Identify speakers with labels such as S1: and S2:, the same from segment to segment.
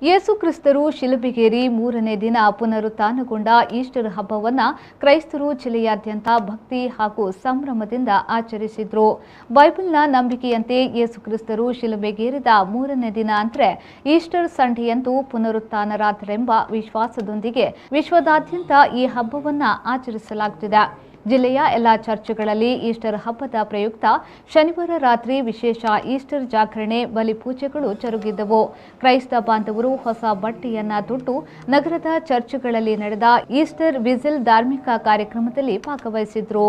S1: ಯೇಸು ಕ್ರಿಸ್ತರು ಶಿಲುಬೆಗೇರಿ ಮೂರನೇ ದಿನ ಪುನರುತ್ಥಾನಗೊಂಡ ಈಸ್ಟರ್ ಹಬ್ಬವನ್ನು ಕ್ರೈಸ್ತರು ಜಿಲ್ಲೆಯಾದ್ಯಂತ ಭಕ್ತಿ ಹಾಗೂ ಸಂಭ್ರಮದಿಂದ ಆಚರಿಸಿದ್ರು. ಬೈಬಲ್ನ ನಂಬಿಕೆಯಂತೆ ಯೇಸು ಕ್ರಿಸ್ತರು ಶಿಲುಬೆಗೇರಿದ ಮೂರನೇ ದಿನ ಅಂದರೆ ಈಸ್ಟರ್ ಸಂಡೆಯಂದು ಪುನರುತ್ಥಾನರಾದರೆಂಬ ವಿಶ್ವಾಸದೊಂದಿಗೆ ವಿಶ್ವದಾದ್ಯಂತ ಈ ಹಬ್ಬವನ್ನು ಆಚರಿಸಲಾಗುತ್ತಿದೆ. ಜಿಲ್ಲೆಯ ಎಲ್ಲ ಚರ್ಚ್ಗಳಲ್ಲಿ ಈಸ್ಟರ್ ಹಬ್ಬದ ಪ್ರಯುಕ್ತ ಶನಿವಾರ ರಾತ್ರಿ ವಿಶೇಷ ಈಸ್ಟರ್ ಜಾಗರಣೆ ಬಲಿಪೂಜೆಗಳು ಜರುಗಿದ್ದವು. ಕ್ರೈಸ್ತ ಬಾಂಧವರು ಹೊಸ ಬಟ್ಟೆಯನ್ನ ತೊಟ್ಟು ನಗರದ ಚರ್ಚ್ಗಳಲ್ಲಿ ನಡೆದ ಈಸ್ಟರ್ ವಿಸಿಲ್ ಧಾರ್ಮಿಕ ಕಾರ್ಯಕ್ರಮದಲ್ಲಿ ಭಾಗವಹಿಸಿದ್ರು.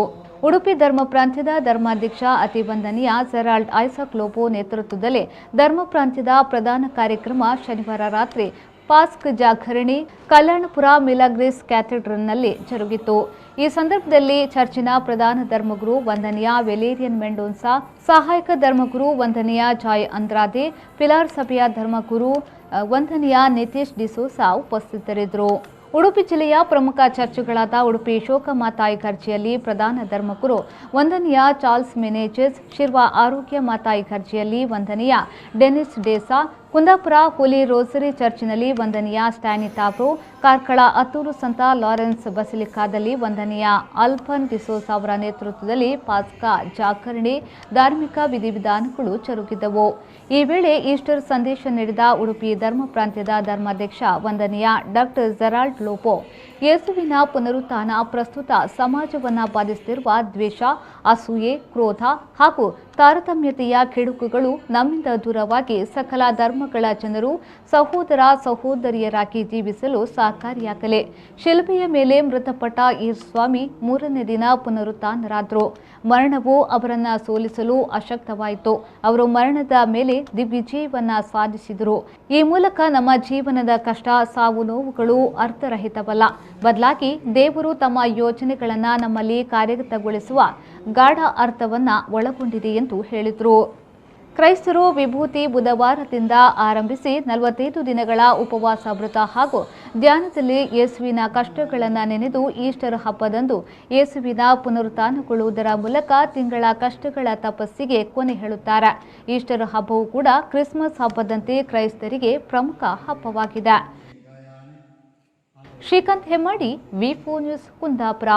S1: ಉಡುಪಿ ಧರ್ಮ ಪ್ರಾಂತ್ಯದ ಧರ್ಮಾಧ್ಯಕ್ಷ ಅತಿವಂದನೀಯ ಜೆರಾಲ್ಡ್ ಐಸಾಕ್ ಲೋಬೋ ನೇತೃತ್ವದಲ್ಲಿ ಧರ್ಮ ಪ್ರಾಂತ್ಯದ ಪ್ರಧಾನ ಕಾರ್ಯಕ್ರಮ ಶನಿವಾರ ರಾತ್ರಿ ಪಾಸ್ಕ್ ಜಾಗರಣೆ ಕಲ್ಯಾಣಪುರ ಮಿಲಾಗ್ರಿಸ್ ಕ್ಯಾಥೆಡ್ರಲ್ನಲ್ಲಿ ಜರುಗಿತು. ಈ ಸಂದರ್ಭದಲ್ಲಿ ಚರ್ಚಿನ ಪ್ರಧಾನ ಧರ್ಮಗುರು ವಂದನೀಯ ವೆಲೇರಿಯನ್ ಮೆಂಡೋನ್ಸಾ, ಸಹಾಯಕ ಧರ್ಮಗುರು ವಂದನೀಯ ಜಾಯ್ ಅಂದ್ರಾದೆ, ಪಿಲಾರ್ ಸಭೆಯ ಧರ್ಮಗುರು ವಂದನೀಯ ನಿತೀಶ್ ಡಿಸೋಸಾ ಉಪಸ್ಥಿತರಿದ್ದರು. ಉಡುಪಿ ಜಿಲ್ಲೆಯ ಪ್ರಮುಖ ಚರ್ಚ್ಗಳಾದ ಉಡುಪಿ ಶೋಕಮಾತಾ ಇಗರ್ಜಿಯಲ್ಲಿ ಪ್ರಧಾನ ಧರ್ಮಗುರು ವಂದನೀಯ ಚಾರ್ಲ್ಸ್ ಮೆನೇಜಸ್, ಶಿರ್ವ ಆರೋಗ್ಯ ಮಾತಾ ಇಗರ್ಜಿಯಲ್ಲಿ ವಂದನೀಯ ಡೆನಿಸ್ ಡೇಸಾ, ಕುಂದಾಪುರ ಹೋಲಿ ರೋಸರಿ ಚರ್ಚಿನಲ್ಲಿ ವಂದನೀಯ ಸ್ಟ್ಯಾನಿ ತಾಬ್ರೋ, ಕಾರ್ಕಳ ಅತ್ತೂರು ಸಂತ ಲಾರೆನ್ಸ್ ಬಸಿಲಿಕಾದಲ್ಲಿ ವಂದನೀಯ ಅಲ್ಫನ್ ಡಿಸೋಸ್ ಅವರ ನೇತೃತ್ವದಲ್ಲಿ ಪಾಸ್ಕಾ ಜಾಗರಣೆ ಧಾರ್ಮಿಕ ವಿಧಿವಿಧಾನಗಳು ಜರುಗಿದವು. ಈ ವೇಳೆ ಈಸ್ಟರ್ ಸಂದೇಶ ನೀಡಿದ ಉಡುಪಿ ಧರ್ಮ ಪ್ರಾಂತ್ಯದ ಧರ್ಮಾಧ್ಯಕ್ಷ ವಂದನೀಯ ಡಾಕ್ಟರ್ ಜೆರಾಲ್ಡ್ ಲೋಬೋ, ಯೇಸುವಿನ ಪುನರುತ್ಥಾನ ಪ್ರಸ್ತುತ ಸಮಾಜವನ್ನು ಬಾಧಿಸುತ್ತಿರುವ ದ್ವೇಷ, ಅಸೂಯೆ, ಕ್ರೋಧ ಹಾಗೂ ತಾರತಮ್ಯತೆಯ ಕೆಡುಕುಗಳು ನಮ್ಮಿಂದ ದೂರವಾಗಿ ಸಕಲ ಧರ್ಮಗಳ ಜನರು ಸಹೋದರ ಸಹೋದರಿಯರಾಗಿ ಜೀವಿಸಲು ಸಹಕಾರಿಯಾಗಲಿ. ಶಿಲುಬೆಯ ಮೇಲೆ ಮೃತಪಟ್ಟ ಈ ಸ್ವಾಮಿ ಮೂರನೇ ದಿನ ಪುನರುತ್ಥಾನರಾದರು. ಮರಣವು ಅವರನ್ನು ಸೋಲಿಸಲು ಅಶಕ್ತವಾಯಿತು. ಅವರು ಮರಣದ ಮೇಲೆ ದಿಗ್ವಿಜಯವನ್ನ ಸಾಧಿಸಿದರು. ಈ ಮೂಲಕ ನಮ್ಮ ಜೀವನದ ಕಷ್ಟ, ಸಾವು, ನೋವುಗಳು ಅರ್ಥರಹಿತವಲ್ಲ. ಬದಲಾಗಿ ದೇವರು ತಮ್ಮ ಯೋಜನೆಗಳನ್ನು ನಮ್ಮಲ್ಲಿ ಕಾರ್ಯಗತಗೊಳಿಸುವ ಗಾಢ ಅರ್ಥವನ್ನ ಒಳಗೊಂಡಿದೆ ಎಂದು ಹೇಳಿದರು. ಕ್ರೈಸ್ತರು ವಿಭೂತಿ ಬುಧವಾರದಿಂದ ಆರಂಭಿಸಿ 45 ದಿನಗಳ ಉಪವಾಸ ವ್ರತ ಹಾಗೂ ಧ್ಯಾನದಲ್ಲಿ ಯೇಸುವಿನ ಕಷ್ಟಗಳನ್ನು ನೆನೆದು ಈಸ್ಟರ್ ಹಬ್ಬದಂದು ಯೇಸುವಿನ ಪುನರುತ್ಥಾನಗೊಳ್ಳುವುದರ ಮೂಲಕ ತಿಂಗಳ ಕಷ್ಟಗಳ ತಪಸ್ಸಿಗೆ ಕೊನೆ ಹೇಳುತ್ತಾರೆ. ಈಸ್ಟರ್ ಹಬ್ಬವು ಕೂಡ ಕ್ರಿಸ್ಮಸ್ ಹಬ್ಬದಂತೆ ಕ್ರೈಸ್ತರಿಗೆ ಪ್ರಮುಖ ಹಬ್ಬವಾಗಿದೆ. ಶ್ರೀಕಾಂತ್ ಹೆಮ್ಮಾಡಿ, ವಿ4 ನ್ಯೂಸ್, ಕುಂದಾಪುರ.